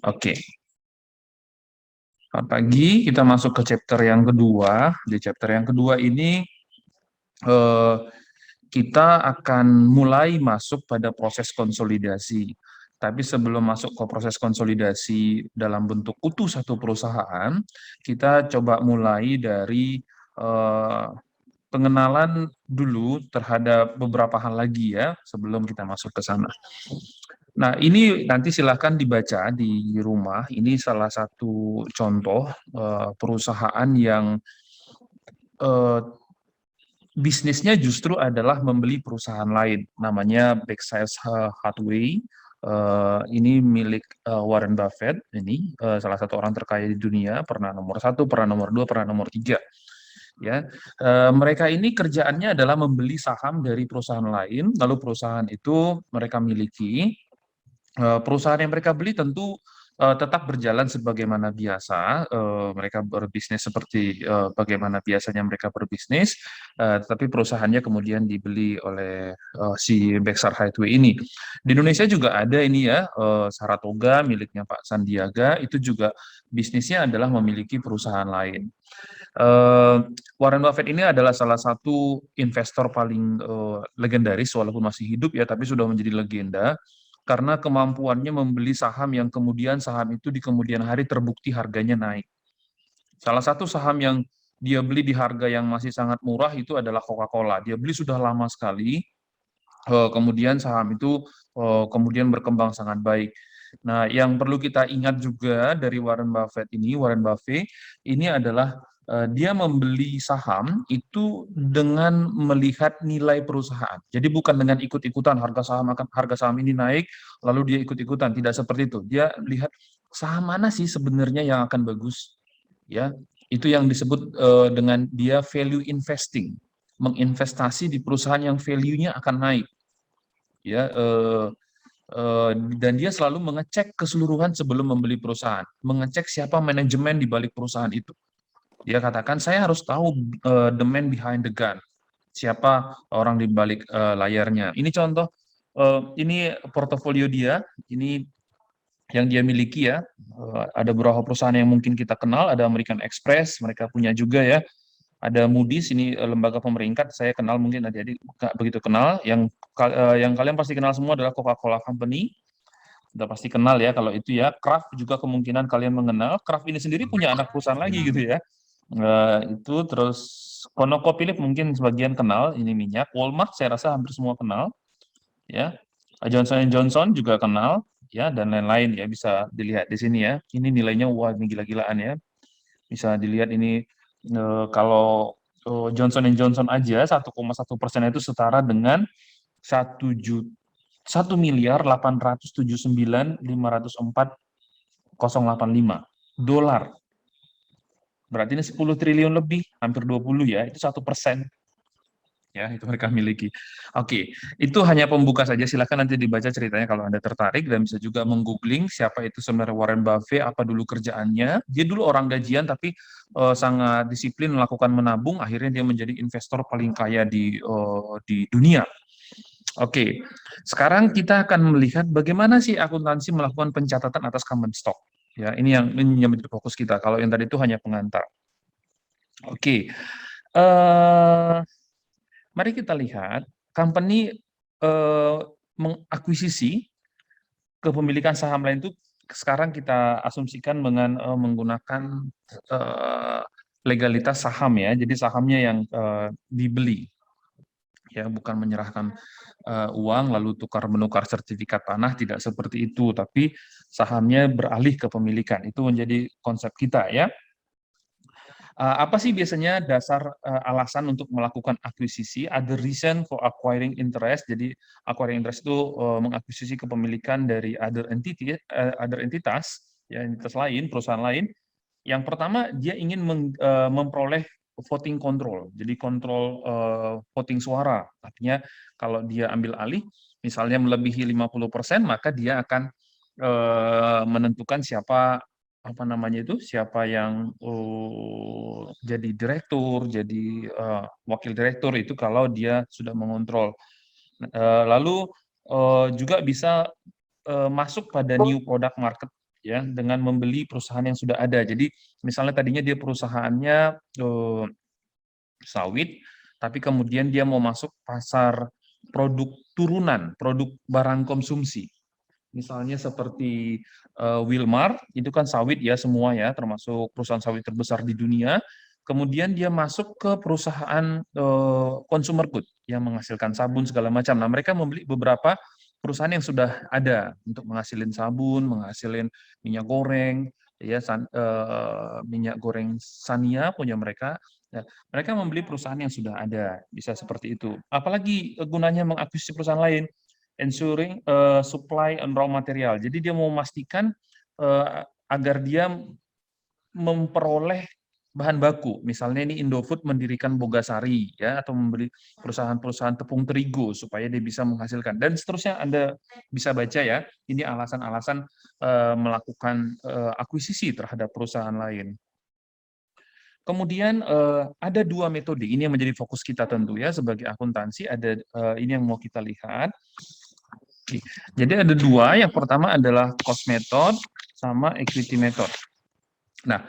Oke, selamat pagi. Kita masuk ke chapter yang kedua. Di chapter yang kedua ini eh, kita akan mulai masuk pada proses konsolidasi. Tapi sebelum masuk ke proses konsolidasi dalam bentuk utuh satu perusahaan, kita coba mulai dari eh, pengenalan dulu terhadap beberapa hal lagi ya sebelum kita masuk ke sana. Nah, ini nanti silahkan dibaca di rumah. Ini salah satu contoh perusahaan yang eh, bisnisnya justru adalah membeli perusahaan lain. Namanya Berkshire Hathaway. Ini milik Warren Buffett. Ini salah satu orang terkaya di dunia. Pernah nomor satu, pernah nomor dua, pernah nomor tiga. Ya, mereka ini kerjaannya adalah membeli saham dari perusahaan lain, lalu perusahaan itu mereka miliki. Perusahaan yang mereka beli tentu tetap berjalan sebagaimana biasa. Mereka berbisnis seperti bagaimana biasanya mereka berbisnis, tetapi perusahaannya kemudian dibeli oleh si Berkshire Hathaway ini. Di Indonesia juga ada ini ya, Saratoga miliknya Pak Sandiaga, itu juga bisnisnya adalah memiliki perusahaan lain. Eh, Warren Buffett ini adalah salah satu investor paling legendaris walaupun masih hidup ya, tapi sudah menjadi legenda karena kemampuannya membeli saham yang kemudian saham itu di kemudian hari terbukti harganya naik. Salah satu saham yang dia beli di harga yang masih sangat murah itu adalah Coca-Cola. Dia beli sudah lama sekali, kemudian saham itu kemudian berkembang sangat baik. Nah, yang perlu kita ingat juga dari Warren Buffett ini adalah dia membeli saham itu dengan melihat nilai perusahaan. Jadi bukan dengan ikut-ikutan harga saham ini naik lalu dia ikut-ikutan, tidak seperti itu. Dia lihat saham mana sih sebenarnya yang akan bagus, ya. Itu yang disebut dengan dia value investing, menginvestasi di perusahaan yang value-nya akan naik, ya. Dan dia selalu mengecek keseluruhan sebelum membeli perusahaan, mengecek siapa manajemen di balik perusahaan itu. Dia katakan saya harus tahu the man behind the gun, siapa orang di balik layarnya. Ini contoh, ini portofolio dia, ini yang dia miliki ya. Ada beberapa perusahaan yang mungkin kita kenal, ada American Express, mereka punya juga ya. Ada Moody's, ini lembaga pemeringkat, saya kenal mungkin adik-adik nggak begitu kenal. Yang kalian pasti kenal semua adalah Coca-Cola Company, udah pasti kenal ya kalau itu ya. Kraft juga kemungkinan kalian mengenal. Kraft ini sendiri punya anak perusahaan lagi gitu ya. Itu terus ConocoPhillips mungkin sebagian kenal, ini minyak. Walmart saya rasa hampir semua kenal ya. Johnson Johnson juga kenal ya, dan lain-lain ya, bisa dilihat di sini ya. Ini nilainya wah ini gila-gilaan ya. Bisa dilihat ini kalau Johnson Johnson aja 1,1% itu setara dengan 1.879.504.085 dolar. Berarti ini 10 triliun lebih, hampir 20 ya, itu 1%. Ya, itu mereka miliki. Oke, itu hanya pembuka saja. Silakan nanti dibaca ceritanya kalau Anda tertarik, dan bisa juga menggoogling siapa itu sebenarnya Warren Buffett, apa dulu kerjaannya. Dia dulu orang gajian tapi sangat disiplin melakukan menabung, akhirnya dia menjadi investor paling kaya di dunia. Oke, sekarang kita akan melihat bagaimana sih akuntansi melakukan pencatatan atas common stock. Ya, ini yang menjadi fokus kita. Kalau yang tadi itu hanya pengantar. Oke, eh mari kita lihat company mengakuisisi kepemilikan saham lain itu sekarang kita asumsikan dengan menggunakan eh, legalitas saham ya. Jadi sahamnya yang dibeli ya, bukan menyerahkan uang lalu tukar menukar sertifikat tanah, tidak seperti itu, tapi sahamnya beralih ke pemilikan. Itu menjadi konsep kita ya. Apa sih biasanya dasar alasan untuk melakukan akuisisi? Ada reason for acquiring interest. Jadi acquiring interest itu mengakuisisi kepemilikan dari other entitas, ya, entitas lain, perusahaan lain. Yang pertama dia ingin memperoleh voting control. Jadi kontrol voting suara. Artinya kalau dia ambil alih, misalnya melebihi 50%, maka dia akan menentukan siapa, apa namanya itu, siapa yang jadi direktur, jadi wakil direktur, itu kalau dia sudah mengontrol. Lalu juga bisa masuk pada new product market ya, dengan membeli perusahaan yang sudah ada. Jadi misalnya tadinya dia perusahaannya sawit, tapi kemudian dia mau masuk pasar produk turunan, produk barang konsumsi. Misalnya seperti Wilmar, itu kan sawit ya semua ya, termasuk perusahaan sawit terbesar di dunia. Kemudian dia masuk ke perusahaan consumer good yang menghasilkan sabun segala macam. Nah, mereka membeli beberapa perusahaan yang sudah ada untuk menghasilkan sabun, menghasilkan minyak goreng, ya minyak goreng Sania punya mereka. Ya, mereka membeli perusahaan yang sudah ada, bisa seperti itu. Apalagi gunanya mengakuisisi perusahaan lain, ensuring supply and raw material. Jadi dia mau memastikan agar dia memperoleh bahan baku. Misalnya ini Indofood mendirikan Bogasari ya, atau membeli perusahaan-perusahaan tepung terigu supaya dia bisa menghasilkan, dan seterusnya. Anda bisa baca ya, ini alasan-alasan melakukan akuisisi terhadap perusahaan lain. Kemudian ada dua metode, ini yang menjadi fokus kita tentu ya sebagai akuntansi. Ada ini yang mau kita lihat. Jadi ada dua, yang pertama adalah cost method sama equity method. Nah,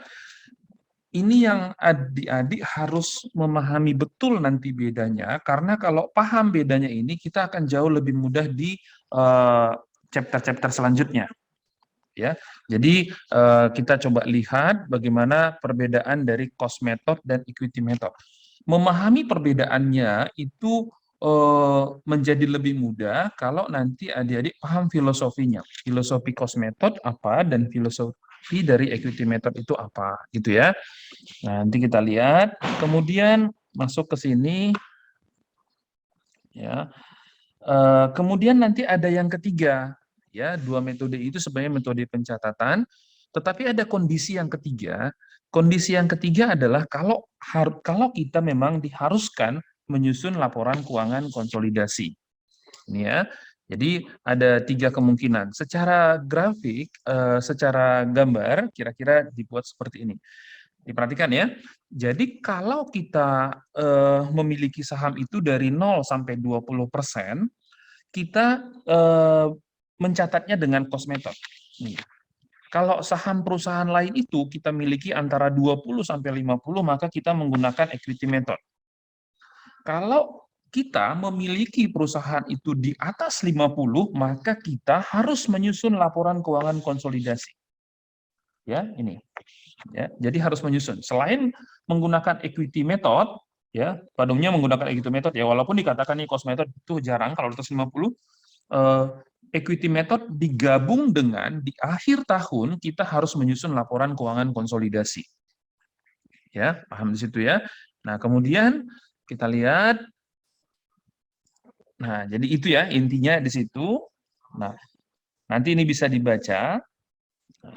ini yang adik-adik harus memahami betul nanti bedanya, karena kalau paham bedanya ini, kita akan jauh lebih mudah di chapter-chapter selanjutnya. Ya, jadi kita coba lihat bagaimana perbedaan dari cost method dan equity method. Memahami perbedaannya itu menjadi lebih mudah kalau nanti adik-adik paham filosofinya. Filosofi cost method apa dan filosofi dari equity method itu apa, gitu ya. Nah, nanti kita lihat. Kemudian masuk ke sini, ya. Kemudian nanti ada yang ketiga, ya. Dua metode itu sebenarnya metode pencatatan, tetapi ada kondisi yang ketiga. Kondisi yang ketiga adalah kalau kita memang diharuskan menyusun laporan keuangan konsolidasi. Ini ya. Jadi ada tiga kemungkinan. Secara grafik, secara gambar, kira-kira dibuat seperti ini. Diperhatikan ya. Jadi kalau kita memiliki saham itu dari 0 sampai 20%, kita mencatatnya dengan cost method. Nih. Kalau saham perusahaan lain itu kita miliki antara 20 sampai 50, maka kita menggunakan equity method. Kalau kita memiliki perusahaan itu di atas 50, maka kita harus menyusun laporan keuangan konsolidasi. Ya, ini. Ya, jadi harus menyusun. Selain menggunakan equity method, ya, pada umumnya menggunakan equity method ya, walaupun dikatakan ini cost method itu jarang kalau di atas 50, equity method digabung dengan di akhir tahun kita harus menyusun laporan keuangan konsolidasi. Ya, paham di situ ya. Nah, kemudian kita lihat. Nah, jadi itu ya intinya di situ. Nah, nanti ini bisa dibaca.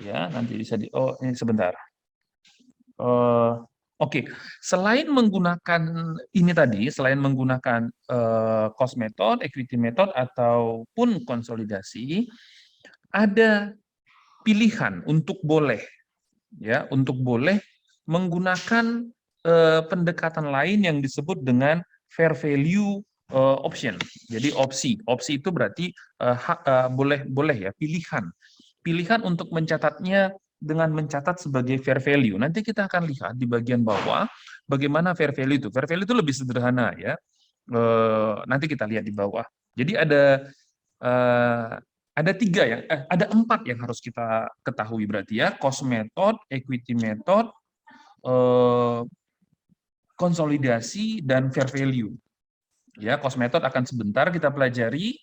Ya, nanti bisa oh ini sebentar. Oke, selain menggunakan ini tadi, selain menggunakan cost method, equity method ataupun konsolidasi, ada pilihan untuk boleh menggunakan pendekatan lain yang disebut dengan fair value option. Jadi opsi itu berarti boleh ya, pilihan untuk mencatatnya dengan mencatat sebagai fair value. Nanti kita akan lihat di bagian bawah bagaimana fair value itu. Fair value itu lebih sederhana ya. Nanti kita lihat di bawah. Jadi ada tiga yang ada 4 yang harus kita ketahui berarti ya: cost method, equity method, konsolidasi, dan fair value. Ya, cost method akan sebentar kita pelajari.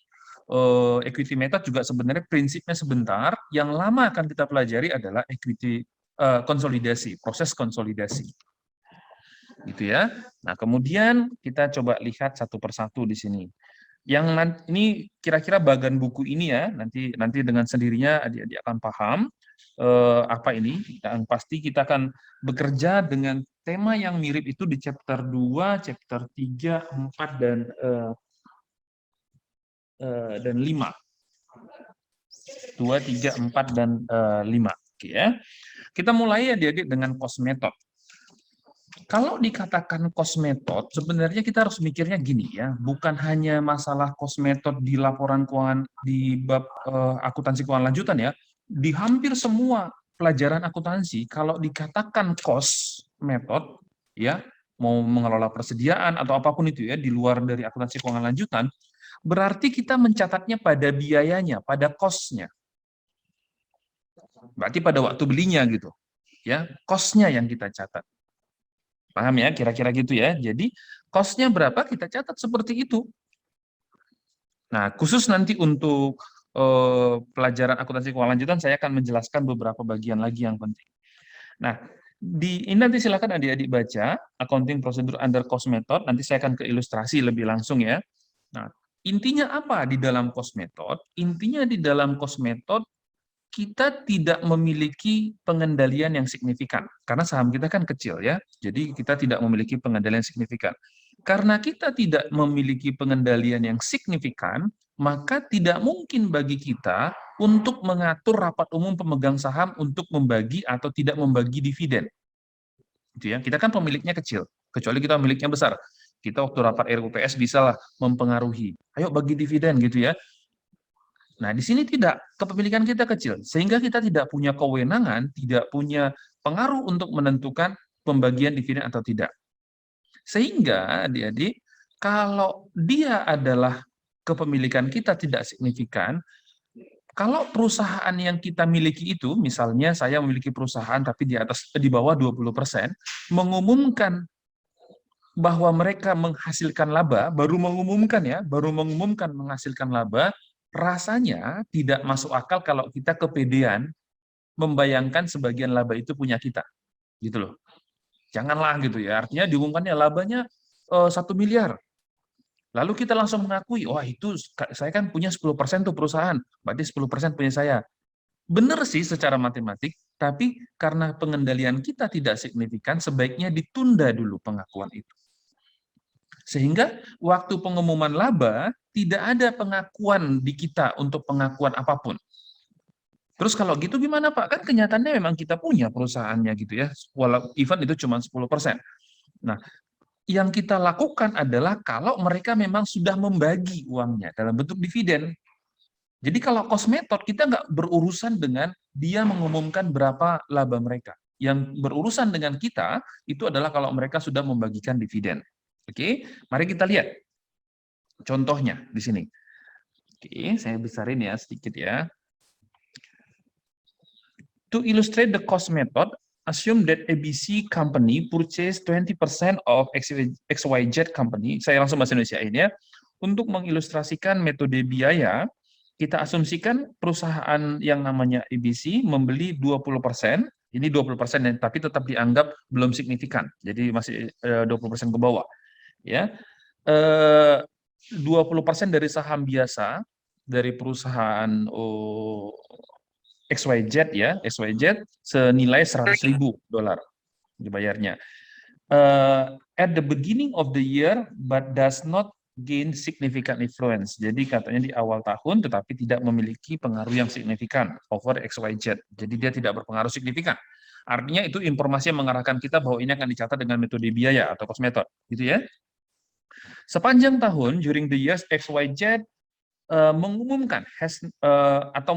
Equity method juga sebenarnya prinsipnya sebentar. Yang lama akan kita pelajari adalah equity konsolidasi, proses konsolidasi. Gitu ya. Nah, kemudian kita coba lihat satu persatu di sini. Yang nanti ini kira-kira bagan buku ini ya, nanti dengan sendirinya adik-adik akan paham apa ini. Dan pasti kita akan bekerja dengan tema yang mirip itu di chapter 2, chapter 3, 4 dan 5. 2, 3, 4 dan 5. Oke ya. Kita mulai ya adik-adik dengan cost method. Kalau dikatakan cost method, sebenarnya kita harus mikirnya gini ya, bukan hanya masalah cost method di laporan keuangan di bab akuntansi keuangan lanjutan ya, Di hampir semua pelajaran akuntansi, kalau dikatakan cost method, ya, mau mengelola persediaan atau apapun itu ya, di luar dari akuntansi keuangan lanjutan, berarti kita mencatatnya pada biayanya, pada cost-nya. Berarti pada waktu belinya gitu. Ya, cost-nya yang kita catat. Paham ya? Kira-kira gitu ya. Jadi, cost-nya berapa kita catat seperti itu. Nah, khusus nanti untuk pelajaran akuntansi keuangan lanjutan, saya akan menjelaskan beberapa bagian lagi yang penting. Nah, ini nanti silakan adik-adik baca accounting procedure under cost method. Nanti saya akan ke ilustrasi lebih langsung ya. Nah, intinya apa di dalam cost method? Intinya di dalam cost method kita tidak memiliki pengendalian yang signifikan karena saham kita kan kecil ya. Jadi kita tidak memiliki pengendalian yang signifikan. Karena kita tidak memiliki pengendalian yang signifikan, maka tidak mungkin bagi kita untuk mengatur rapat umum pemegang saham untuk membagi atau tidak membagi dividen. Gitu ya. Kita kan pemiliknya kecil, kecuali kita pemiliknya besar. Kita waktu rapat RUPS bisa lah mempengaruhi. Ayo bagi dividen gitu ya. Nah, di sini tidak, kepemilikan kita kecil, sehingga kita tidak punya kewenangan, tidak punya pengaruh untuk menentukan pembagian dividen atau tidak. Sehingga, adik-adik, kalau dia adalah kepemilikan kita tidak signifikan, kalau perusahaan yang kita miliki itu, misalnya saya memiliki perusahaan tapi di bawah 20%, mengumumkan bahwa mereka menghasilkan laba, baru mengumumkan menghasilkan laba, rasanya tidak masuk akal kalau kita kepedean membayangkan sebagian laba itu punya kita, gitu loh. Janganlah gitu ya. Artinya diumumkannya labanya 1 miliar. Lalu kita langsung mengakui, wah itu saya kan punya 10% tuh perusahaan, berarti 10% punya saya. Benar sih secara matematik, tapi karena pengendalian kita tidak signifikan, sebaiknya ditunda dulu pengakuan itu. Sehingga waktu pengumuman laba, tidak ada pengakuan di kita untuk pengakuan apapun. Terus kalau gitu gimana Pak? Kan kenyataannya memang kita punya perusahaannya gitu ya, walau even itu cuma 10%. Nah, yang kita lakukan adalah kalau mereka memang sudah membagi uangnya dalam bentuk dividen. Jadi kalau cost method, kita nggak berurusan dengan dia mengumumkan berapa laba mereka. Yang berurusan dengan kita, itu adalah kalau mereka sudah membagikan dividen. Oke, mari kita lihat contohnya di sini. Oke, saya besarin ya sedikit ya. To illustrate the cost method, assume that ABC company purchase 20% of XYZ company. Saya langsung bahasa Indonesia ini ya. Untuk mengilustrasikan metode biaya, kita asumsikan perusahaan yang namanya ABC membeli 20%, ini 20%, tapi tetap dianggap belum signifikan. Jadi masih 20% ke bawah. Ya. 20% dari saham biasa dari perusahaan XYZ ya, XYZ senilai $100.000 dibayarnya. At the beginning of the year, but does not gain significant influence. Jadi katanya di awal tahun, tetapi tidak memiliki pengaruh yang signifikan over XYZ. Jadi dia tidak berpengaruh signifikan. Artinya itu informasi yang mengarahkan kita bahwa ini akan dicatat dengan metode biaya atau cost method, gitu ya. Sepanjang tahun, during the years XYZ mengumumkan atau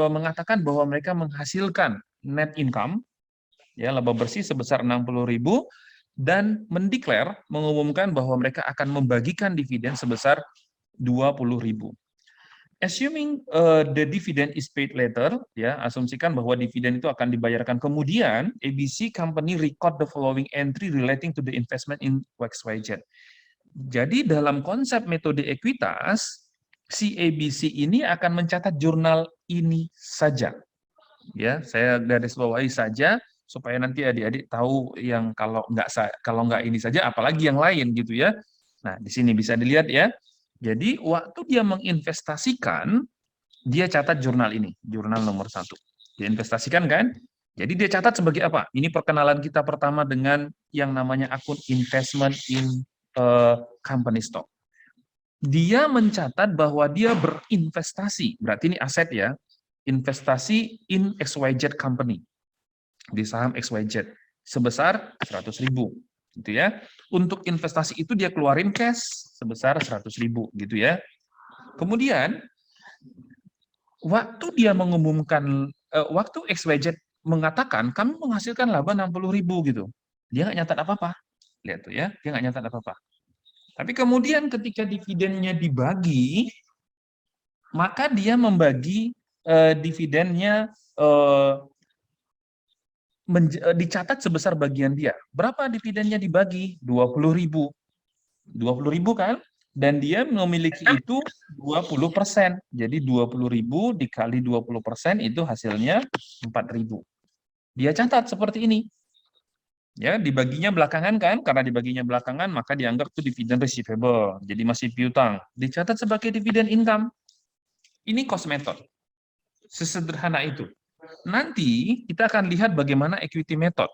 mengatakan bahwa mereka menghasilkan net income ya laba bersih sebesar 60.000 dan mengumumkan bahwa mereka akan membagikan dividen sebesar 20.000. Assuming the dividend is paid later, ya asumsikan bahwa dividen itu akan dibayarkan kemudian, ABC company record the following entry relating to the investment in XYZ. Jadi dalam konsep metode ekuitas, si ABC ini akan mencatat jurnal ini saja. Ya, saya garis bawahi saja supaya nanti adik-adik tahu yang kalau nggak ini saja, apalagi yang lain gitu ya. Nah, di sini bisa dilihat ya. Jadi waktu dia menginvestasikan, dia catat jurnal ini, jurnal nomor 1. Diinvestasikan kan? Jadi dia catat sebagai apa? Ini perkenalan kita pertama dengan yang namanya akun investment in company stock. Dia mencatat bahwa dia berinvestasi, berarti ini aset ya, investasi in XYZ company, di saham XYZ, sebesar 100.000, gitu ya. Untuk investasi itu dia keluarin cash sebesar 100.000, gitu ya. Kemudian, waktu dia mengumumkan waktu XYZ mengatakan kami menghasilkan laba 60.000 gitu, dia nggak nyatat apa-apa. Lihat tuh ya, dia nggak nyatat apa-apa. Tapi kemudian ketika dividennya dibagi, maka dia membagi dividennya dicatat sebesar bagian dia. Berapa dividennya dibagi? 20.000. 20.000 kan? Dan dia memiliki itu 20%. Jadi 20.000 dikali 20% itu hasilnya 4.000. Dia catat seperti ini. Ya, dibaginya belakangan kan? Karena dibaginya belakangan maka dianggap itu dividen receivable. Jadi masih piutang. Dicatat sebagai dividen income. Ini cost method. Sesederhana itu. Nanti kita akan lihat bagaimana equity method.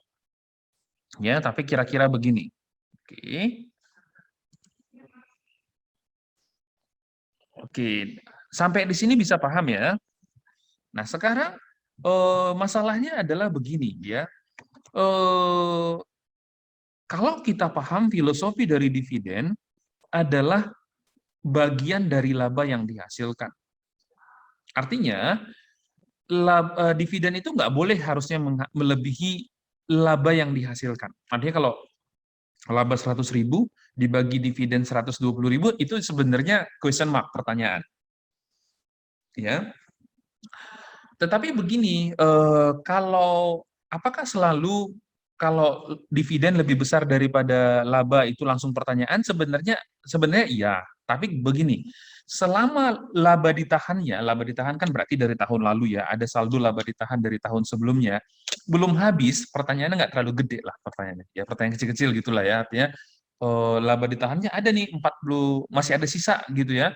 Ya, tapi kira-kira begini. Oke. Oke, sampai di sini bisa paham ya. Nah, sekarang masalahnya adalah begini ya. Kalau kita paham filosofi dari dividen adalah bagian dari laba yang dihasilkan. Artinya, dividen itu nggak boleh harusnya melebihi laba yang dihasilkan. Artinya kalau laba 100.000 dibagi dividen 120.000 itu sebenarnya question mark, pertanyaan. Ya. Tetapi begini, kalau apakah selalu kalau dividen lebih besar daripada laba itu langsung pertanyaan? Sebenarnya iya. Tapi begini, selama laba ditahan kan berarti dari tahun lalu ya, ada saldo laba ditahan dari tahun sebelumnya, belum habis, pertanyaannya nggak terlalu gede lah pertanyaannya. Ya pertanyaan kecil-kecil gitulah ya, artinya laba ditahannya ada nih 40, masih ada sisa gitu ya.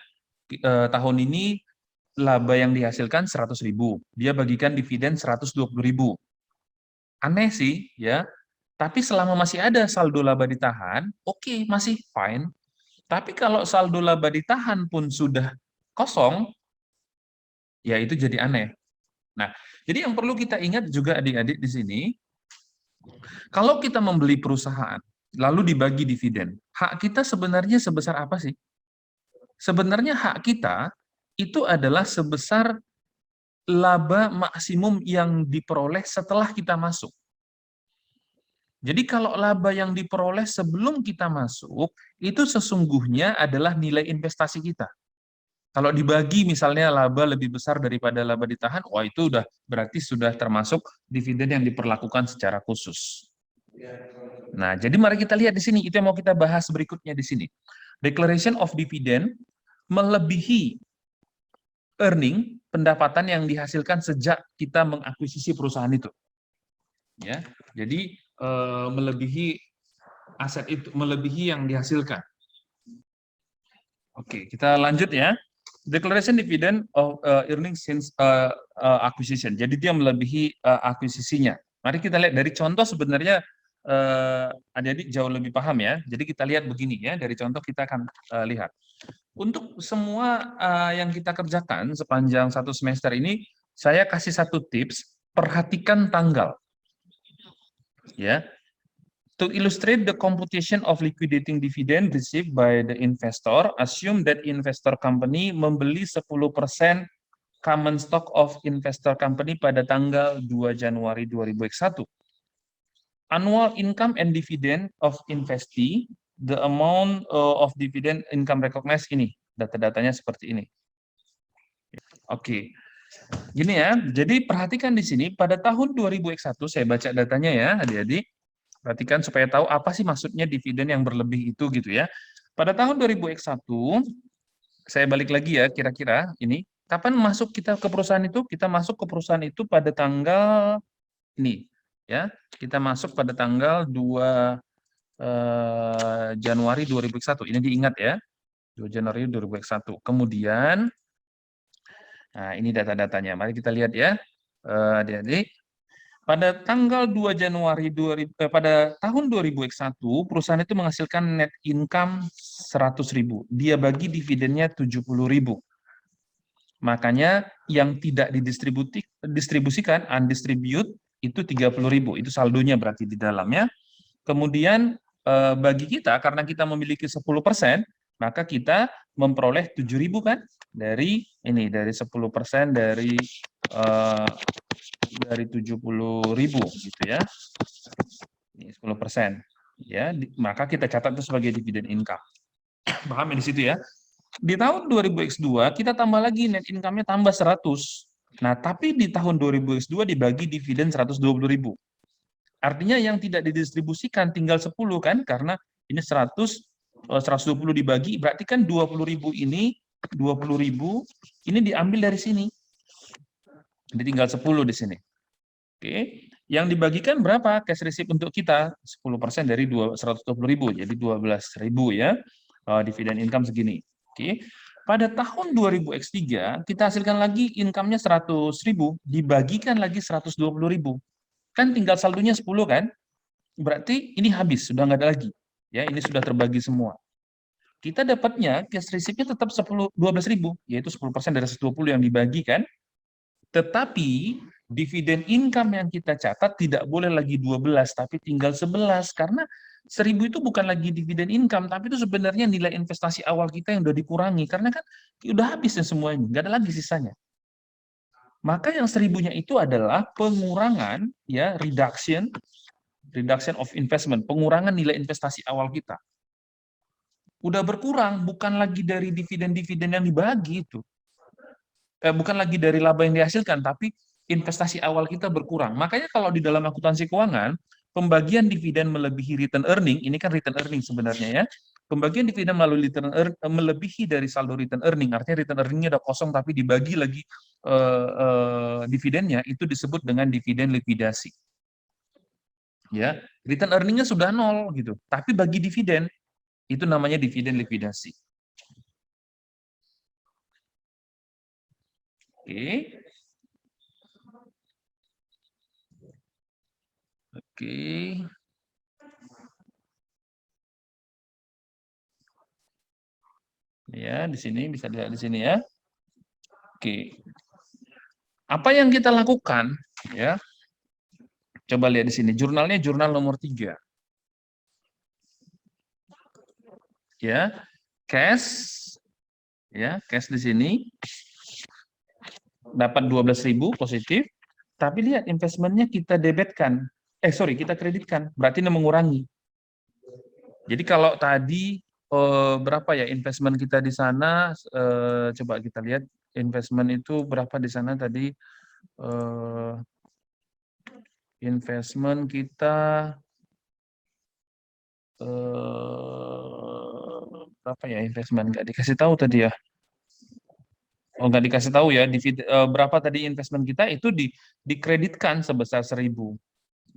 Tahun ini laba yang dihasilkan 100.000, dia bagikan dividen 120.000. Aneh sih, ya. Tapi selama masih ada saldo laba ditahan, oke, masih fine. Tapi kalau saldo laba ditahan pun sudah kosong, ya itu jadi aneh. Nah, jadi yang perlu kita ingat juga adik-adik di sini, kalau kita membeli perusahaan, lalu dibagi dividen, hak kita sebenarnya sebesar apa sih? Sebenarnya hak kita itu adalah sebesar laba maksimum yang diperoleh setelah kita masuk. Jadi kalau laba yang diperoleh sebelum kita masuk, itu sesungguhnya adalah nilai investasi kita. Kalau dibagi misalnya laba lebih besar daripada laba ditahan, wah itu udah berarti sudah termasuk dividen yang diperlakukan secara khusus. Nah, jadi mari kita lihat di sini, itu yang mau kita bahas berikutnya di sini. Declaration of dividend melebihi earning, pendapatan yang dihasilkan sejak kita mengakuisisi perusahaan itu. Ya, jadi melebihi aset itu, melebihi yang dihasilkan. Oke, kita lanjut ya. Declaration dividend of earnings since acquisition. Jadi dia melebihi akuisisinya. Mari kita lihat dari contoh, sebenarnya adik-adik jauh lebih paham ya. Jadi kita lihat begini ya, dari contoh kita akan lihat. Untuk semua yang kita kerjakan sepanjang satu semester ini, saya kasih satu tips, perhatikan tanggal. Ya, to illustrate the computation of liquidating dividend received by the investor, assume that investor company membeli 10% common stock of investor company pada tanggal 2 Januari 2021. Annual income and dividend of investee, the amount of dividend income recognized ini, data-datanya seperti ini. Oke. Gini ya, jadi perhatikan di sini pada tahun 2001, saya baca datanya ya adik-adik. Perhatikan supaya tahu apa sih maksudnya dividen yang berlebih itu gitu ya. Pada tahun 2001, saya balik lagi ya kira-kira ini, kapan masuk kita ke perusahaan itu? Kita masuk ke perusahaan itu pada tanggal ini ya. Kita masuk pada tanggal 2 Januari 2001. Ini diingat ya. 2 Januari 2001. Kemudian nah ini data-datanya. Mari kita lihat ya. Adik-adik. Pada tanggal 2 Januari pada tahun 2001, perusahaan itu menghasilkan net income 100.000. Dia bagi dividennya 70.000. Makanya yang tidak didistribusikan, undistribute, itu 30.000. Itu saldonya berarti di dalamnya. Kemudian bagi kita, karena kita memiliki 10%, maka kita memperoleh 7.000 kan? Dari 10% dari dari 70.000 gitu ya. Ini 10%. Ya, maka kita catat itu sebagai dividen income. Paham ya di situ ya? Di tahun 2000X2 kita tambah lagi net income-nya tambah 100. Nah, tapi di tahun 2000X2 dibagi dividen 120.000. Artinya yang tidak didistribusikan tinggal 10 kan, karena ini 100, 120 dibagi, berarti kan 20.000 ini, 20.000 ini diambil dari sini. Jadi tinggal 10 di sini. Oke. Yang dibagikan berapa cash receipt untuk kita? 10% dari 120.000, jadi 12.000 ya. Dividen income segini. Oke. Pada tahun 2000X3, kita hasilkan lagi income-nya 100.000, dibagikan lagi 120.000. Kan tinggal saldonya 10 kan? Berarti ini habis, sudah nggak ada lagi. Ya, ini sudah terbagi semua. Kita dapatnya cash receipt-nya tetap 12.000, yaitu 10% dari 120 yang dibagikan. Tetapi dividen income yang kita catat tidak boleh lagi 12, tapi tinggal 11. Karena 1.000 itu bukan lagi dividen income, tapi itu sebenarnya nilai investasi awal kita yang sudah dikurangi. Karena kan udah habis ya semua ini, nggak ada lagi sisanya. Maka yang 1.000-nya itu adalah pengurangan, ya, reduction of investment, pengurangan nilai investasi awal kita. Udah berkurang, bukan lagi dari dividen-dividen yang dibagi itu. Bukan lagi dari laba yang dihasilkan, tapi investasi awal kita berkurang. Makanya kalau di dalam akuntansi keuangan, pembagian dividen melebihi return earning, ini kan return earning sebenarnya ya, pembagian dividen melalui melebihi dari saldo return earning, artinya return earningnya udah kosong tapi dibagi lagi dividennya, itu disebut dengan dividen likuidasi. Ya, return earningnya sudah nol gitu, tapi bagi dividen, itu namanya dividen likuidasi. Oke. Oke. Ya, di sini bisa dilihat di sini ya. Oke. Apa yang kita lakukan ya? Coba lihat di sini, jurnalnya jurnal nomor 3. Ya. Cash ya, cash di sini dapat 12.000 positif, tapi lihat investmentnya kita debitkan. Kita kreditkan, berarti ini mengurangi. Jadi kalau tadi berapa ya investment kita di sana, coba kita lihat investment itu berapa di sana tadi, investment kita berapa ya investment, nggak dikasih tahu tadi ya. Oh, nggak dikasih tahu ya, berapa tadi investment kita itu dikreditkan sebesar 1.000.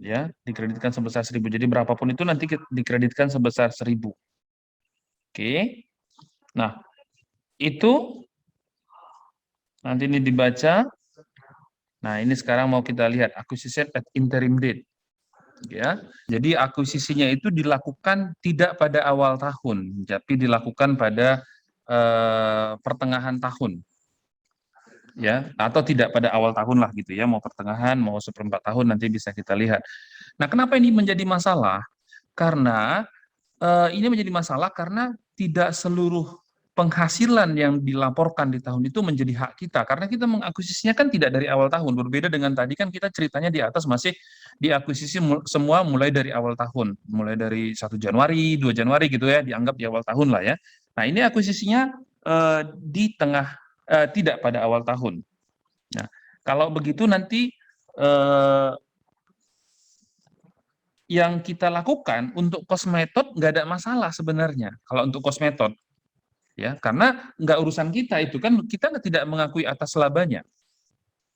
Ya, dikreditkan sebesar 1.000. Jadi berapapun itu nanti dikreditkan sebesar 1.000. Oke. Nah, itu nanti ini dibaca. Nah, ini sekarang mau kita lihat acquisition at interim date. Ya. Jadi akuisisinya itu dilakukan tidak pada awal tahun, tapi dilakukan pada pertengahan tahun. Ya, atau tidak pada awal tahun lah gitu ya, mau pertengahan, mau seperempat tahun nanti bisa kita lihat. Nah, kenapa ini menjadi masalah? Karena ini menjadi masalah karena tidak seluruh penghasilan yang dilaporkan di tahun itu menjadi hak kita, karena kita mengakuisisinya kan tidak dari awal tahun. Berbeda dengan tadi kan kita ceritanya di atas masih diakuisisi semua mulai dari awal tahun, mulai dari 1 Januari, 2 Januari gitu ya, dianggap di awal tahun lah ya. Nah, ini akuisisinya di tengah, tidak pada awal tahun. Nah, kalau begitu nanti yang kita lakukan untuk cost method nggak ada masalah sebenarnya kalau untuk cost method, ya, karena nggak urusan kita itu kan, kita tidak mengakui atas labanya,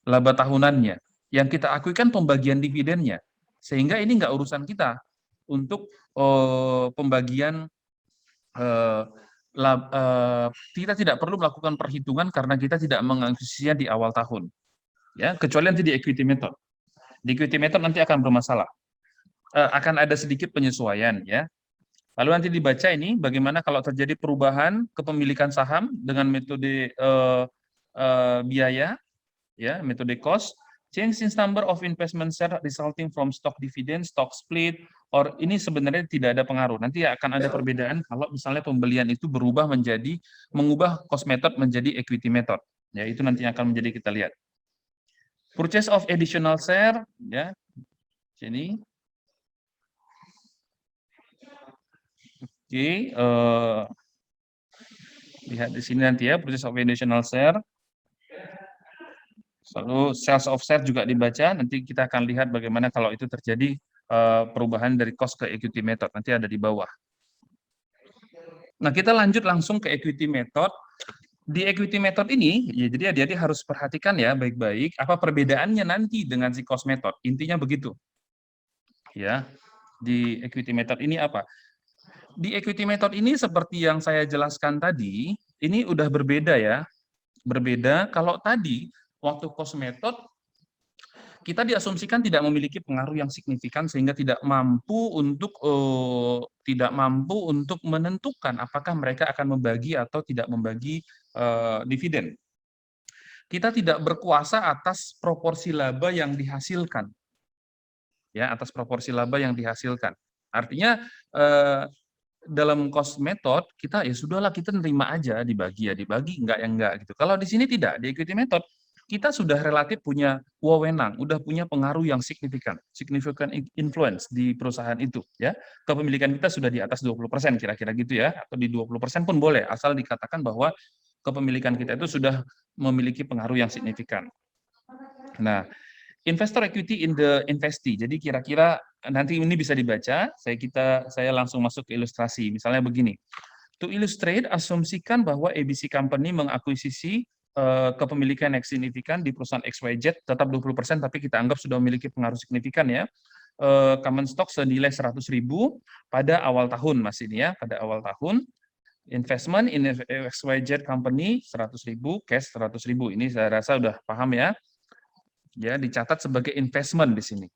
laba tahunannya. Yang kita akui kan pembagian dividennya, sehingga ini nggak urusan kita untuk pembagian kita tidak perlu melakukan perhitungan karena kita tidak mengakuisisinya di awal tahun, ya, kecuali nanti di equity method. Di equity method nanti akan bermasalah. Akan ada sedikit penyesuaian ya. Lalu nanti dibaca ini bagaimana kalau terjadi perubahan kepemilikan saham dengan metode biaya ya, metode cost, change in number of investment share resulting from stock dividend, stock split, or ini sebenarnya tidak ada pengaruh. Nanti akan ada perbedaan kalau misalnya pembelian itu berubah mengubah cost method menjadi equity method. Ya, itu nanti akan menjadi kita lihat. Purchase of additional share, ya, sini. Oke, lihat di sini nanti ya, purchase of additional share. Lalu sales of share juga dibaca, nanti kita akan lihat bagaimana kalau itu terjadi perubahan dari cost ke equity method, nanti ada di bawah. Nah, kita lanjut langsung ke equity method. Di equity method ini, ya, jadi adik-adik harus perhatikan ya baik-baik apa perbedaannya nanti dengan si cost method. Intinya begitu. Ya, di equity method ini apa? Di equity method ini seperti yang saya jelaskan tadi, ini udah berbeda ya. Berbeda kalau tadi waktu cost method kita diasumsikan tidak memiliki pengaruh yang signifikan sehingga tidak mampu untuk menentukan apakah mereka akan membagi atau tidak membagi dividen. Kita tidak berkuasa atas proporsi laba yang dihasilkan. Ya, atas proporsi laba yang dihasilkan. Artinya dalam cost method kita ya sudahlah, kita nerima aja, dibagi ya dibagi, enggak ya enggak gitu. Kalau di sini tidak, di equity method kita sudah relatif punya wewenang, udah punya pengaruh yang signifikan influence di perusahaan itu ya. Kepemilikan kita sudah di atas 20% kira-kira gitu ya, atau di 20% pun boleh, asal dikatakan bahwa kepemilikan kita itu sudah memiliki pengaruh yang signifikan. Nah, investor equity in the investee. Jadi kira-kira nanti ini bisa dibaca, saya langsung masuk ke ilustrasi. Misalnya begini. To illustrate, asumsikan bahwa ABC Company mengakuisisi kepemilikan yang signifikan di perusahaan XYZ, tetap 20%, tapi kita anggap sudah memiliki pengaruh signifikan ya. Common stock senilai 100.000 pada awal tahun, Mas ini ya, pada awal tahun. Investment in XYZ Company 100.000, cash 100.000. Ini saya rasa udah paham ya. Ya, dicatat sebagai investment di sini.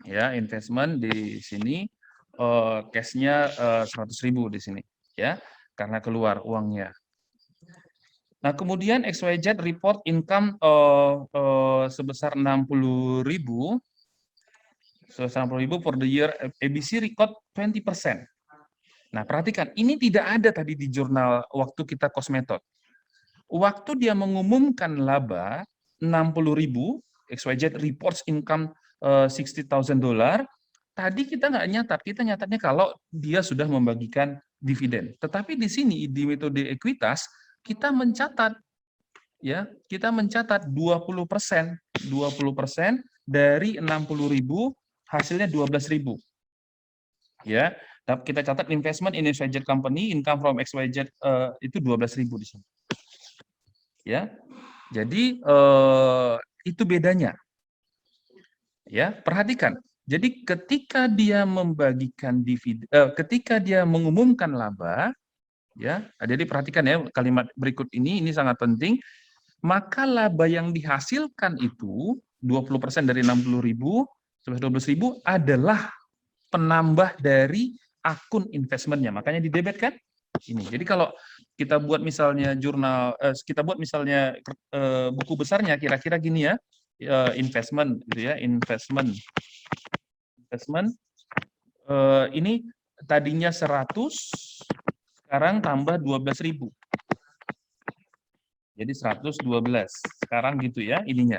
Ya, investment di sini cash-nya 100.000 di sini ya, karena keluar uangnya. Nah, kemudian XYZ report income sebesar 60.000 for the year. ABC record 20%. Nah, perhatikan, ini tidak ada tadi di jurnal waktu kita cost method. Waktu dia mengumumkan laba 60.000, XYZ reports income $60,000, tadi kita nggak nyatat, kita nyatatnya kalau dia sudah membagikan dividen. Tetapi di sini di metode ekuitas kita mencatat ya, kita mencatat 20% dari 60.000 hasilnya 12.000. Ya, kita catat investment in XYZ company, income from XYZ itu 12.000 di sini. Ya, jadi itu bedanya. Ya, perhatikan. Jadi ketika dia membagikan dividen, ketika dia mengumumkan laba, ya, jadi perhatikan ya kalimat berikut ini sangat penting. Maka laba yang dihasilkan itu 20% dari 60.000 sampai 12.000 adalah penambah dari akun investmentnya. Makanya di debit kan? Ini. Jadi kalau kita buat misalnya jurnal, kita buat misalnya buku besarnya kira-kira gini ya, investment gitu ya, investment ini tadinya 100, sekarang tambah 12.000. Jadi 112 sekarang gitu ya ininya.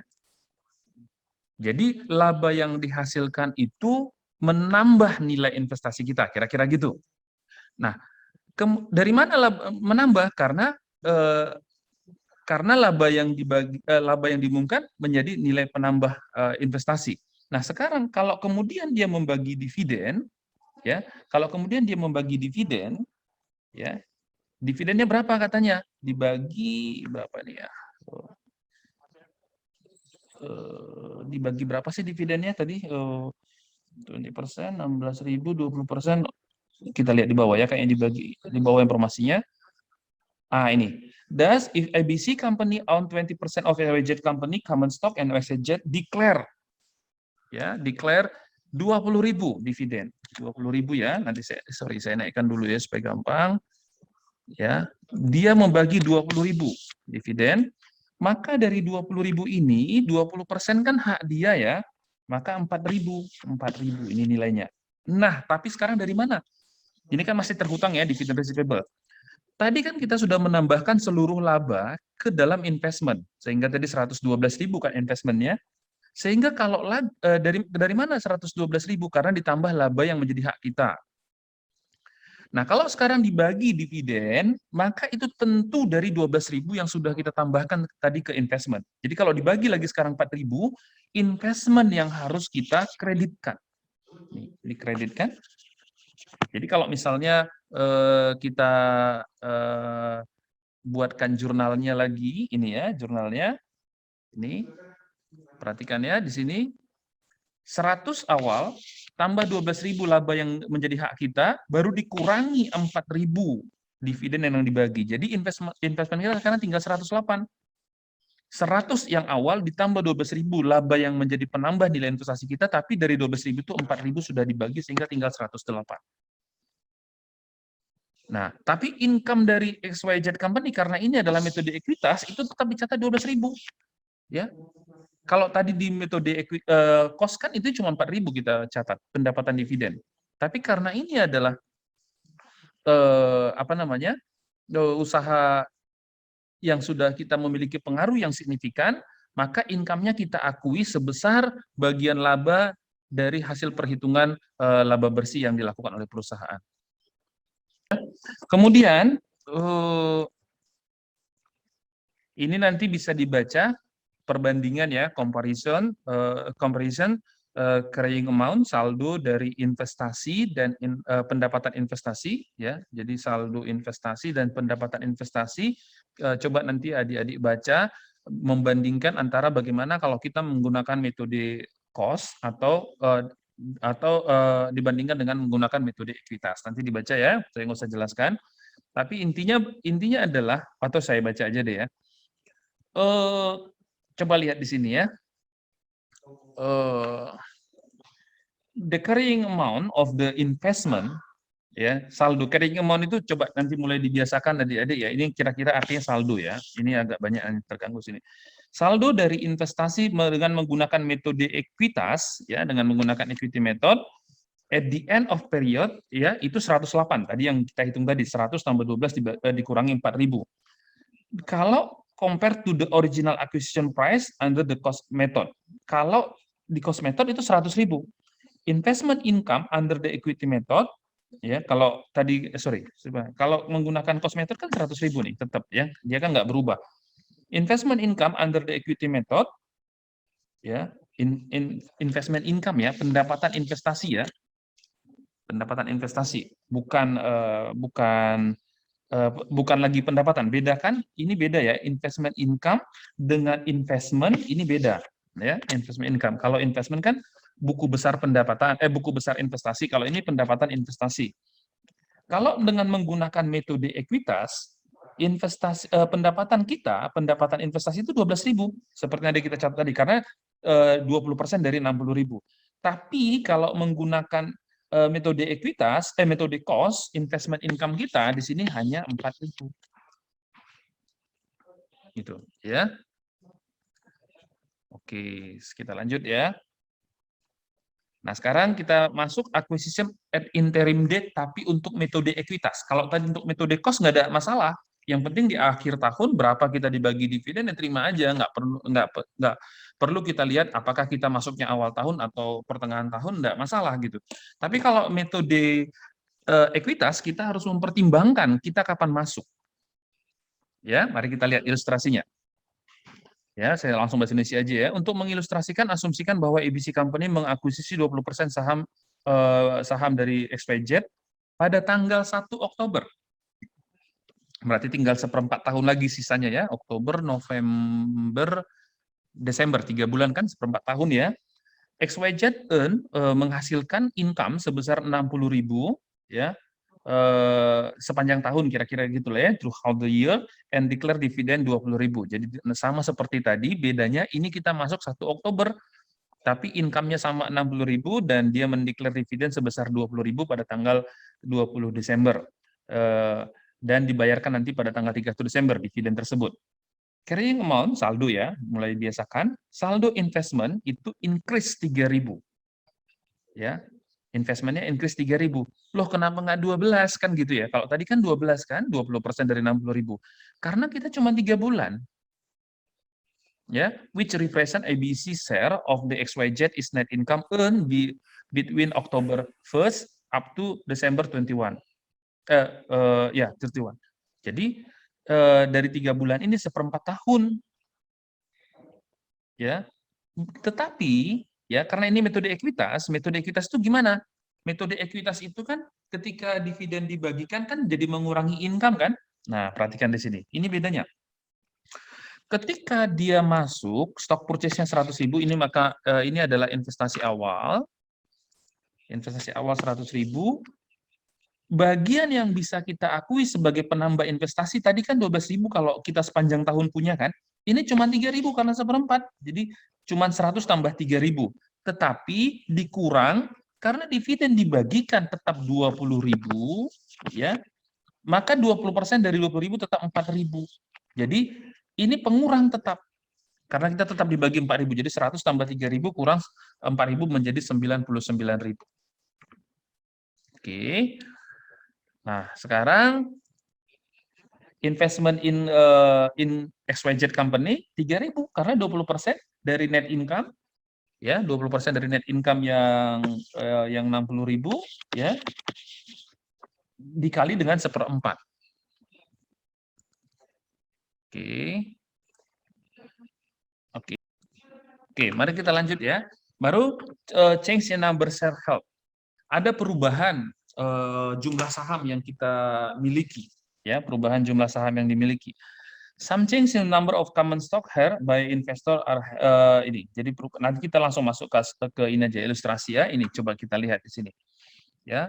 Jadi laba yang dihasilkan itu menambah nilai investasi kita, kira-kira gitu. Nah, dari mana menambah? Karena laba yang diumumkan menjadi nilai penambah investasi. Nah, sekarang kalau kemudian dia membagi dividen, ya, ya, dividennya berapa katanya? Dibagi berapa nih ya? Dibagi berapa sih dividennya tadi? 20%, 16.000, 20%. Kita lihat di bawah ya, kayaknya dibagi di bawah informasinya. Ini. Thus, if ABC company own 20% of XYZ company common stock and XYZ declare 20.000 dividen. 20.000 ya. Nanti saya naikkan dulu ya supaya gampang. Ya, dia membagi 20.000 dividen. Maka dari 20.000 ini 20% kan hak dia ya. Maka 4.000 ini nilainya. Nah, tapi sekarang dari mana? Ini kan masih terhutang ya dividen receivable. Tadi kan kita sudah menambahkan seluruh laba ke dalam investment, sehingga tadi 112.000 kan investmentnya. Sehingga kalau dari mana 112.000? Karena ditambah laba yang menjadi hak kita. Nah, kalau sekarang dibagi dividen, maka itu tentu dari 12.000 yang sudah kita tambahkan tadi ke investment. Jadi kalau dibagi lagi sekarang 4.000, investment yang harus kita kreditkan. Nih, dikreditkan. Jadi kalau misalnya kita buatkan jurnalnya lagi, ini ya jurnalnya, ini perhatikan ya di sini 100 awal tambah 12.000 laba yang menjadi hak kita, baru dikurangi 4.000 dividen yang dibagi. Jadi investment kita sekarang tinggal 108. 100 yang awal ditambah 12.000 laba yang menjadi penambah nilai investasi kita, tapi dari 12.000 itu 4.000 sudah dibagi sehingga tinggal 108. Nah, tapi income dari XYZ Company karena ini adalah metode ekuitas itu tetap dicatat 12.000. Ya. Kalau tadi di metode cost kan itu cuma 4.000 kita catat pendapatan dividen. Tapi karena ini adalah usaha yang sudah kita memiliki pengaruh yang signifikan, maka income-nya kita akui sebesar bagian laba dari hasil perhitungan laba bersih yang dilakukan oleh perusahaan. Kemudian ini nanti bisa dibaca perbandingan ya, comparison carrying amount, saldo dari investasi dan pendapatan investasi ya. Jadi saldo investasi dan pendapatan investasi, coba nanti adik-adik baca membandingkan antara bagaimana kalau kita menggunakan metode cost atau dibandingkan dengan menggunakan metode ekuitas. Nanti dibaca ya, saya nggak usah jelaskan. Tapi intinya adalah, atau saya baca aja deh ya. Coba lihat di sini ya. The carrying amount of the investment, ya, saldo carrying amount itu coba nanti mulai dibiasakan adik-adik ya. Ini kira-kira artinya saldo ya. Ini agak banyak yang terganggu sini. Saldo dari investasi dengan menggunakan metode ekuitas ya, dengan menggunakan equity method at the end of period ya, itu 108. Tadi yang kita hitung tadi 100 tambah 12 dikurangi 4.000. Kalau compared to the original acquisition price under the cost method. Kalau di cost method itu 100.000. Investment income under the equity method, ya kalau tadi kalau menggunakan cost method kan 100.000 nih tetap ya, dia kan nggak berubah. Investment income under the equity method, ya investment income ya, pendapatan investasi ya, pendapatan investasi bukan bukan lagi pendapatan. Bedakan, ini beda ya, investment income dengan investment ini beda ya, investment income. Kalau investment kan buku besar pendapatan, buku besar investasi, kalau ini pendapatan investasi. Kalau dengan menggunakan metode ekuitas, pendapatan kita, pendapatan investasi itu 12.000 seperti yang kita catat tadi, karena 20% dari 60.000. Tapi kalau menggunakan metode ekuitas, metode cost, investment income kita di sini hanya 4.000. Gitu, ya. Oke, kita lanjut ya. Nah, sekarang kita masuk acquisition at interim date, tapi untuk metode ekuitas. Kalau tadi untuk metode cost nggak ada masalah. Yang penting di akhir tahun berapa kita dibagi dividen, ya terima aja. Nggak perlu kita lihat apakah kita masuknya awal tahun atau pertengahan tahun, nggak masalah gitu. Tapi kalau metode ekuitas, kita harus mempertimbangkan kita kapan masuk. Ya, mari kita lihat ilustrasinya. Ya, saya langsung bahasa Indonesia aja ya. Untuk mengilustrasikan, asumsikan bahwa ABC Company mengakuisisi 20% saham dari XYZ pada tanggal 1 Oktober. Berarti tinggal seperempat tahun lagi sisanya ya, Oktober, November, Desember, 3 bulan kan, seperempat tahun ya. XYZ menghasilkan income sebesar 60.000 ya, sepanjang tahun kira-kira gitu lah ya, throughout the year, and declare dividend 20.000. Jadi sama seperti tadi, bedanya ini kita masuk 1 Oktober, tapi income-nya sama 60.000 dan dia mendeklar dividen sebesar 20.000 pada tanggal 20 Desember. Dan dibayarkan nanti pada tanggal 31 Desember dividen tersebut. Carrying amount, saldo ya, mulai biasakan. Saldo investment itu increase 3.000. Ya, Investmentnya increase 3.000. Loh, kenapa nggak 12 kan gitu ya? Kalau tadi kan 12 kan, 20% dari 60.000. Karena kita cuma 3 bulan. Ya, which represent ABC share of the XYZ is net income earned between October 1st up to December 21. Ya, 31. Jadi dari 3 bulan ini seperempat tahun. Ya, tetapi ya karena ini metode ekuitas itu gimana? Metode ekuitas itu kan ketika dividen dibagikan kan jadi mengurangi income kan? Nah, perhatikan di sini. Ini bedanya. Ketika dia masuk, stok purchase-nya 100.000, ini maka ini adalah investasi awal. Investasi awal 100.000. Bagian yang bisa kita akui sebagai penambah investasi tadi kan 12.000 kalau kita sepanjang tahun punya kan. Ini cuma 3.000 karena seperempat. Jadi cuma 100 tambah 3.000. Tetapi dikurang karena dividen dibagikan tetap 20.000 ya. Maka 20% dari 20.000 tetap 4.000. Jadi ini pengurang tetap. Karena kita tetap dibagi 4.000. Jadi 100 tambah 3.000 kurang 4.000 menjadi 99.000. Oke. Nah, sekarang investment in XYZ company 3.000 karena 20% dari net income ya, 20% dari net income yang 60.000 ya dikali dengan 1/4. Oke. Oke. Oke, mari kita lanjut ya. Baru change in number share held. Ada perubahan jumlah saham yang kita miliki ya, perubahan jumlah saham yang dimiliki. Some change in number of common stock held by investor are ini. Jadi nanti kita langsung masuk ke ini aja ilustrasi ya. Ini coba kita lihat di sini. Ya.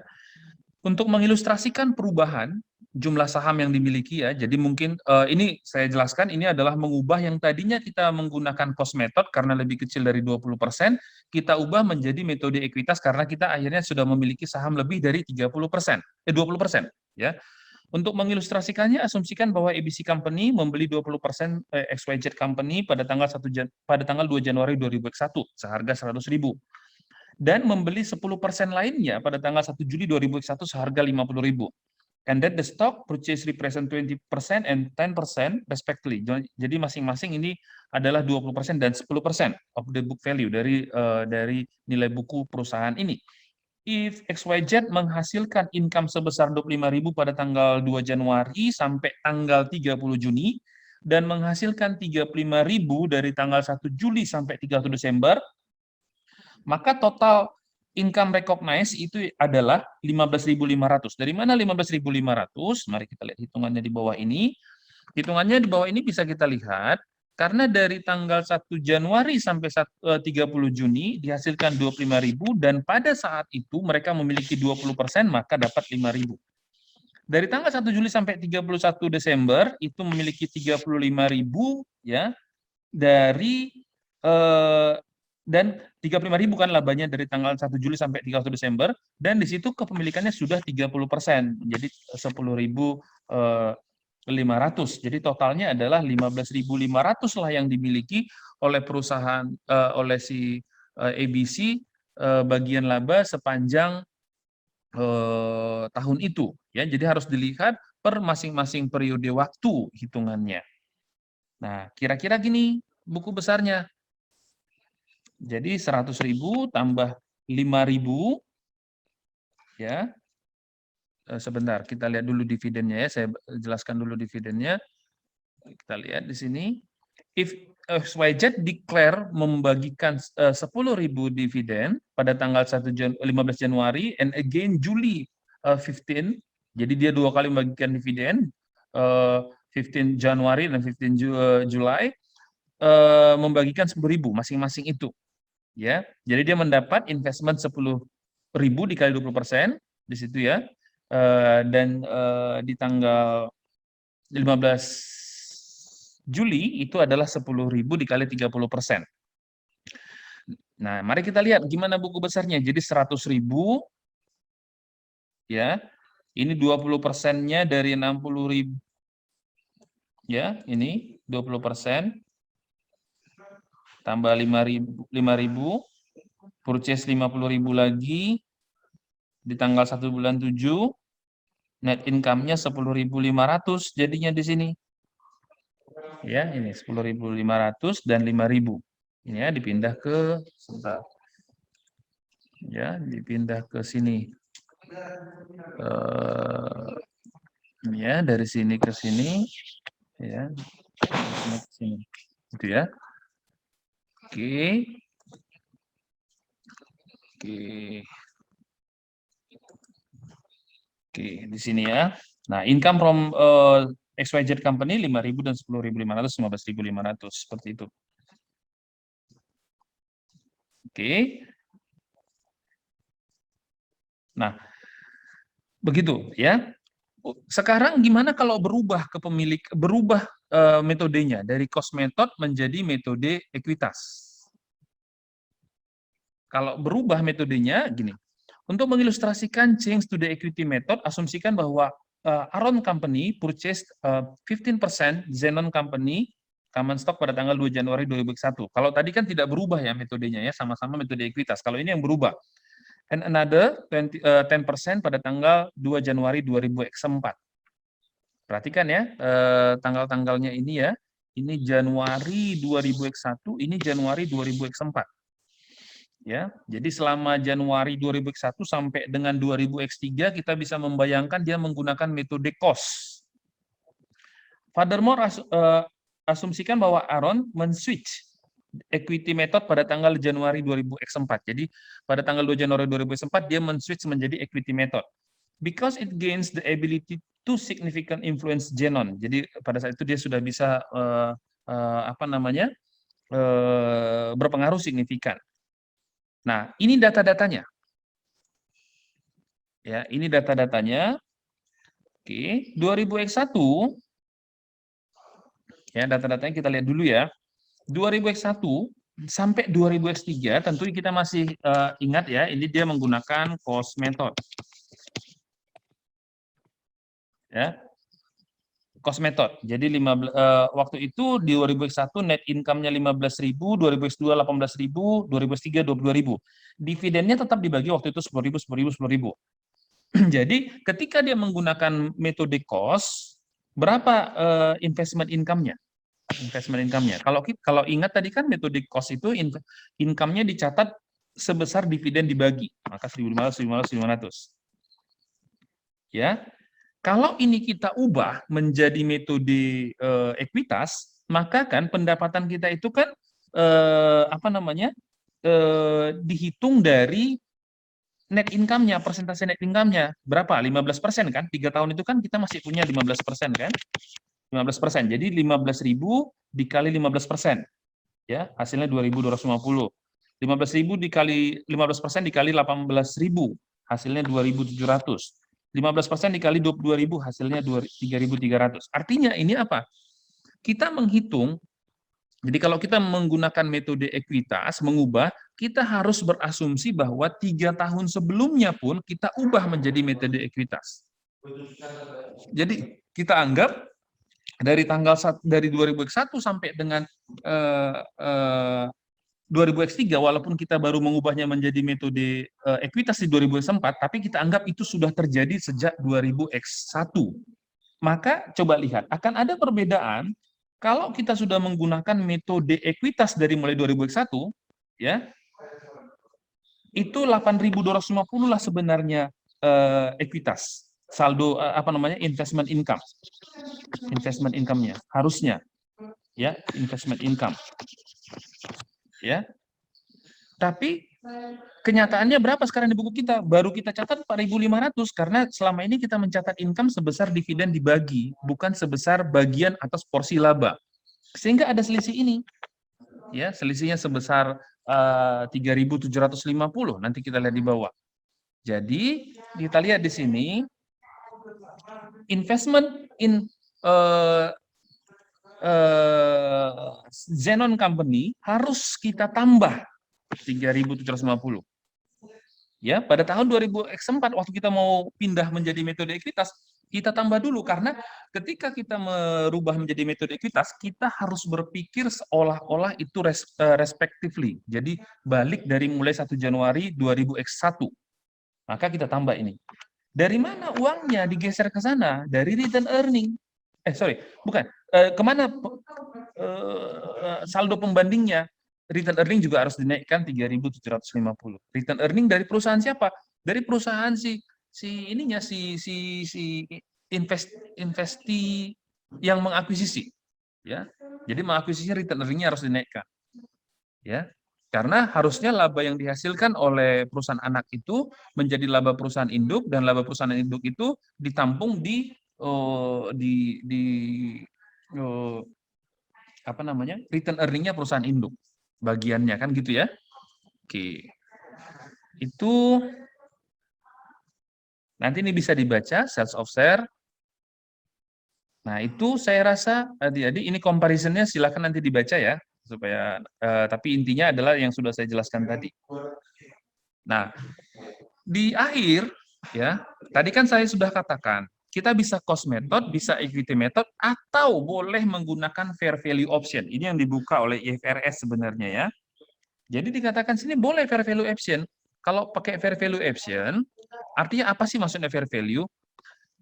Untuk mengilustrasikan perubahan jumlah saham yang dimiliki ya. Jadi mungkin ini saya jelaskan ini adalah mengubah yang tadinya kita menggunakan cost method karena lebih kecil dari 20%, kita ubah menjadi metode ekuitas karena kita akhirnya sudah memiliki saham lebih dari 30%, 20% ya. Untuk mengilustrasikannya, asumsikan bahwa ABC Company membeli 20% XYZ Company pada tanggal 2 Januari 2001 seharga 100.000 dan membeli 10% lainnya pada tanggal 1 Juli 2001 seharga 50.000. And that the stock purchase represent 20% and 10% respectively. Jadi masing-masing ini adalah 20% dan 10% of the book value dari nilai buku perusahaan ini. If XYZ menghasilkan income sebesar 25.000 pada tanggal 2 Januari sampai tanggal 30 Juni dan menghasilkan 35.000 dari tanggal 1 Juli sampai 31 Desember, maka total income recognized itu adalah 15.500. Dari mana 15.500? Mari kita lihat hitungannya di bawah ini. Hitungannya di bawah ini bisa kita lihat karena dari tanggal 1 Januari sampai 30 Juni dihasilkan 25.000 dan pada saat itu mereka memiliki 20%, maka dapat 5.000. Dari tanggal 1 Juli sampai 31 Desember itu memiliki 35.000 ya. Dari dan 35.000 kan labanya dari tanggal 1 Juli sampai 31 Desember dan di situ kepemilikannya sudah 30%. Jadi 10.500. Jadi totalnya adalah 15.500 lah yang dimiliki oleh perusahaan oleh si ABC bagian laba sepanjang tahun itu ya. Jadi harus dilihat per masing-masing periode waktu hitungannya. Nah, kira-kira gini buku besarnya. Jadi 100.000 tambah 5.000 ya. Sebentar, kita lihat dulu dividennya ya. Saya jelaskan dulu dividennya. Kita lihat di sini. If XYZ declare membagikan 10.000 dividen pada tanggal 15 Januari and again Juli 15. Jadi dia dua kali membagikan dividen 15 Januari dan 15 Juli membagikan 10.000 masing-masing itu. Ya. Jadi dia mendapat investment 10.000 dikali 20% di situ ya. Dan di tanggal 15 Juli itu adalah 10.000 dikali 30%. Nah, mari kita lihat gimana buku besarnya. Jadi 100.000 ya. Ini 20%-nya dari 60.000. Ya, ini 20% tambah 5.000, purchase 50.000 lagi Di tanggal 1 bulan 7, net income-nya 10.500 jadinya di sini. Ya, ini 10.500 dan 5.000. Ini ya dipindah ke sebentar. Ya, dipindah ke sini. Ya, dari sini ke sini ya. Ke sini. Gitu ya. Oke. Oke. Oke, di sini ya. Nah, income from XYZ company 5.000 dan 10.500, 15.500 seperti itu. Oke. Nah, begitu ya. Sekarang gimana kalau berubah metodenya dari cost method menjadi metode ekuitas? Kalau berubah metodenya gini. Untuk mengilustrasikan change to the equity method, asumsikan bahwa Aron Company purchased 15% Xenon Company common stock pada tanggal 2 Januari 2001. Kalau tadi kan tidak berubah ya metodenya ya, sama-sama metode ekuitas. Kalau ini yang berubah. And another 10% pada tanggal 2 Januari 2004. Perhatikan ya, tanggal-tanggalnya ini ya. Ini Januari 2001, ini Januari 2004. Ya, jadi selama Januari 2001 sampai dengan 2000X3 kita bisa membayangkan dia menggunakan metode cost. Furthermore, asumsikan bahwa Aaron men-switch equity method pada tanggal Januari 2000X4. Jadi pada tanggal 2 Januari 2004 dia men-switch menjadi equity method. Because it gains the ability to significant influence Genon. Jadi pada saat itu dia sudah bisa berpengaruh signifikan. Nah, ini data-datanya. Ya, ini data-datanya. Oke, 2000X1 ya, data-datanya kita lihat dulu ya. 2000X1 sampai 2000X3 tentu kita masih ingat ya, ini dia menggunakan cost method. Ya. Cost method. Jadi waktu itu di 2001 net income-nya 15.000, 2002 18.000, 2003 22.000. Dividennya tetap dibagi waktu itu 10.000, 10.000, 10.000. Jadi ketika dia menggunakan metode cost, berapa investment income-nya? Investment income-nya. Kalau ingat tadi kan metode cost itu income-nya dicatat sebesar dividen dibagi, maka 1.500, 1.500, 1.500. Ya. Kalau ini kita ubah menjadi metode ekuitas, maka kan pendapatan kita itu kan dihitung dari net income-nya, persentase net income-nya berapa? 15% kan? 3 tahun itu kan kita masih punya 15% kan? 15%. Jadi 15.000 dikali 15%. Ya, hasilnya 2.250. 15.000 dikali 15% dikali 18.000, hasilnya 2.700. 15% dikali 22.000, hasilnya 3.300. Artinya ini apa? Kita menghitung, jadi kalau kita menggunakan metode ekuitas, mengubah, kita harus berasumsi bahwa 3 tahun sebelumnya pun kita ubah menjadi metode ekuitas. Jadi kita anggap dari dari 2001 sampai dengan 2000X3, walaupun kita baru mengubahnya menjadi metode ekuitas di 2004, tapi kita anggap itu sudah terjadi sejak 2000X1. Maka coba lihat, akan ada perbedaan kalau kita sudah menggunakan metode ekuitas dari mulai 2000X1, ya, itu 8.250 lah sebenarnya ekuitas, saldo investment income. Investment income-nya harusnya ya, investment income. Ya. Tapi kenyataannya berapa sekarang di buku kita? Baru kita catat 4.500 karena selama ini kita mencatat income sebesar dividen dibagi, bukan sebesar bagian atas porsi laba. Sehingga ada selisih ini. Ya, selisihnya sebesar 3.750. Nanti kita lihat di bawah. Jadi, kita lihat di sini investment in Xenon Company harus kita tambah 3.750. Ya, pada tahun 2004 waktu kita mau pindah menjadi metode ekuitas, kita tambah dulu karena ketika kita merubah menjadi metode ekuitas, kita harus berpikir seolah-olah itu respectively. Jadi balik dari mulai 1 Januari 2000X1. Maka kita tambah ini. Dari mana uangnya digeser ke sana? Dari return earning. Sorry, bukan. Kemana saldo pembandingnya? Return earning juga harus dinaikkan 3.750. Return earning dari perusahaan siapa? Dari perusahaan si ininya si investi yang mengakuisisi, ya. Jadi mengakuisisi return earning-nya harus dinaikkan, ya. Karena harusnya laba yang dihasilkan oleh perusahaan anak itu menjadi laba perusahaan induk, dan laba perusahaan induk itu ditampung di eh, apa namanya, return earning-nya perusahaan induk, bagiannya kan gitu ya. Oke, itu nanti ini bisa dibaca sales of share. Nah, itu saya rasa adik-adik ini comparison-nya silakan nanti dibaca ya, supaya tapi intinya adalah yang sudah saya jelaskan tadi. Nah, di akhir ya, tadi kan saya sudah katakan, kita bisa cost method, bisa equity method, atau boleh menggunakan fair value option. Ini yang dibuka oleh IFRS sebenarnya ya. Jadi dikatakan sini boleh fair value option. Kalau pakai fair value option, artinya apa sih maksudnya fair value?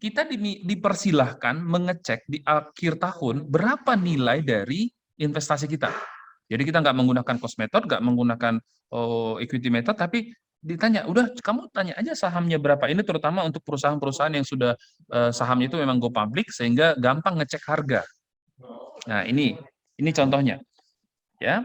Kita dipersilahkan mengecek di akhir tahun berapa nilai dari investasi kita. Jadi kita nggak menggunakan cost method, nggak menggunakan equity method, tapi ditanya, udah kamu tanya aja sahamnya berapa. Ini terutama untuk perusahaan-perusahaan yang sudah sahamnya itu memang go public, sehingga gampang ngecek harga. Nah ini contohnya, ya.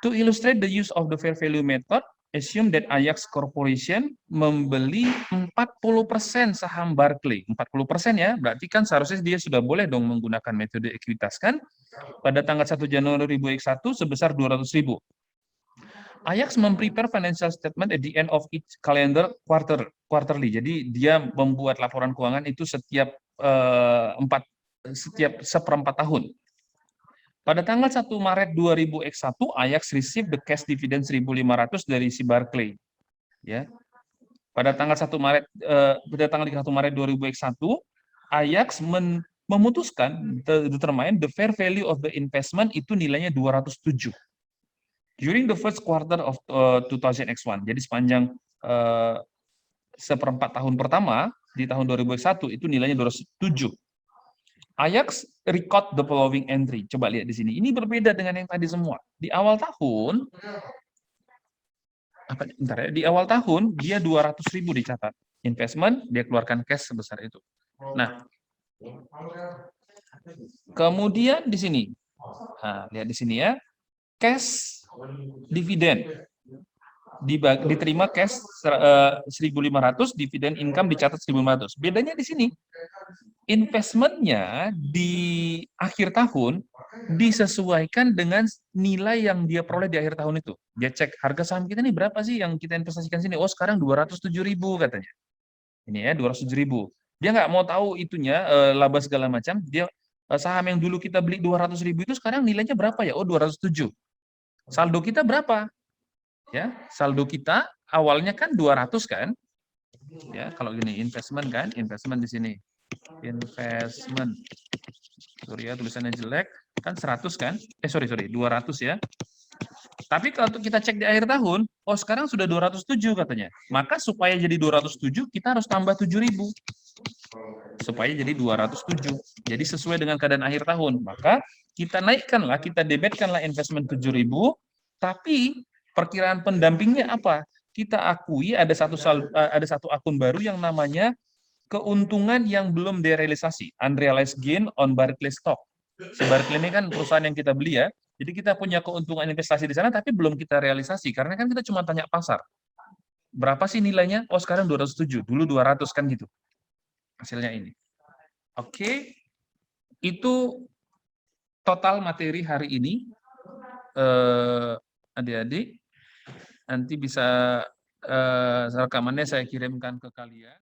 To illustrate the use of the fair value method, assume that Ajax Corporation membeli 40% saham Barclay. 40% ya, berarti kan seharusnya dia sudah boleh dong menggunakan metode ekuitas kan? Pada tanggal 1 Januari 2001 sebesar 200.000. Ajax memprepare financial statement at the end of each calendar quarterly. Jadi dia membuat laporan keuangan itu setiap seperempat tahun. Pada tanggal 1 Maret 2001, Ajax receive the cash dividend 1.500 dari si Barclay. Ya. Pada tanggal 1 Maret 2001, Ajax memutuskan determine the fair value of the investment itu nilainya 207. During the first quarter of 2000X1. Jadi sepanjang seperempat tahun pertama di tahun 2001 itu nilainya 207. Ajax record the following entry. Coba lihat di sini. Ini berbeda dengan yang tadi semua. Di awal tahun, di awal tahun dia 200.000 dicatat. Investment, dia keluarkan cash sebesar itu. Nah, kemudian di sini. Nah, lihat di sini ya. Cash dividen. Diterima cash 1.500, dividen income dicatat 1.500. Bedanya di sini. Investmentnya di akhir tahun disesuaikan dengan nilai yang dia peroleh di akhir tahun itu. Dia cek harga saham kita nih berapa sih yang kita investasikan sini. Oh sekarang 207.000 katanya. Ini ya 207.000. Dia nggak mau tahu itunya laba segala macam. Dia saham yang dulu kita beli 200.000 itu sekarang nilainya berapa ya? Oh 207. Saldo kita berapa? Ya saldo kita awalnya kan 200 kan? Ya kalau gini investment kan, investment di sini. Investment. Sorry ya, tulisannya jelek. Kan 100 kan? Sorry, 200 ya. Tapi kalau kita cek di akhir tahun, oh sekarang sudah 207 katanya. Maka supaya jadi 207, kita harus tambah 7.000. Supaya jadi 207. Jadi sesuai dengan keadaan akhir tahun. Maka kita naikkanlah, kita debitkanlah investment 7.000, tapi perkiraan pendampingnya apa? Kita akui ada satu akun baru yang namanya keuntungan yang belum direalisasi, unrealized gain on Barclays stock. Si Barclays ini kan perusahaan yang kita beli ya, jadi kita punya keuntungan investasi di sana, tapi belum kita realisasi, karena kan kita cuma tanya pasar. Berapa sih nilainya? Oh sekarang 207, dulu 200 kan gitu. Hasilnya ini. Oke, itu total materi hari ini. Adik-adik, nanti bisa rekamannya saya kirimkan ke kalian.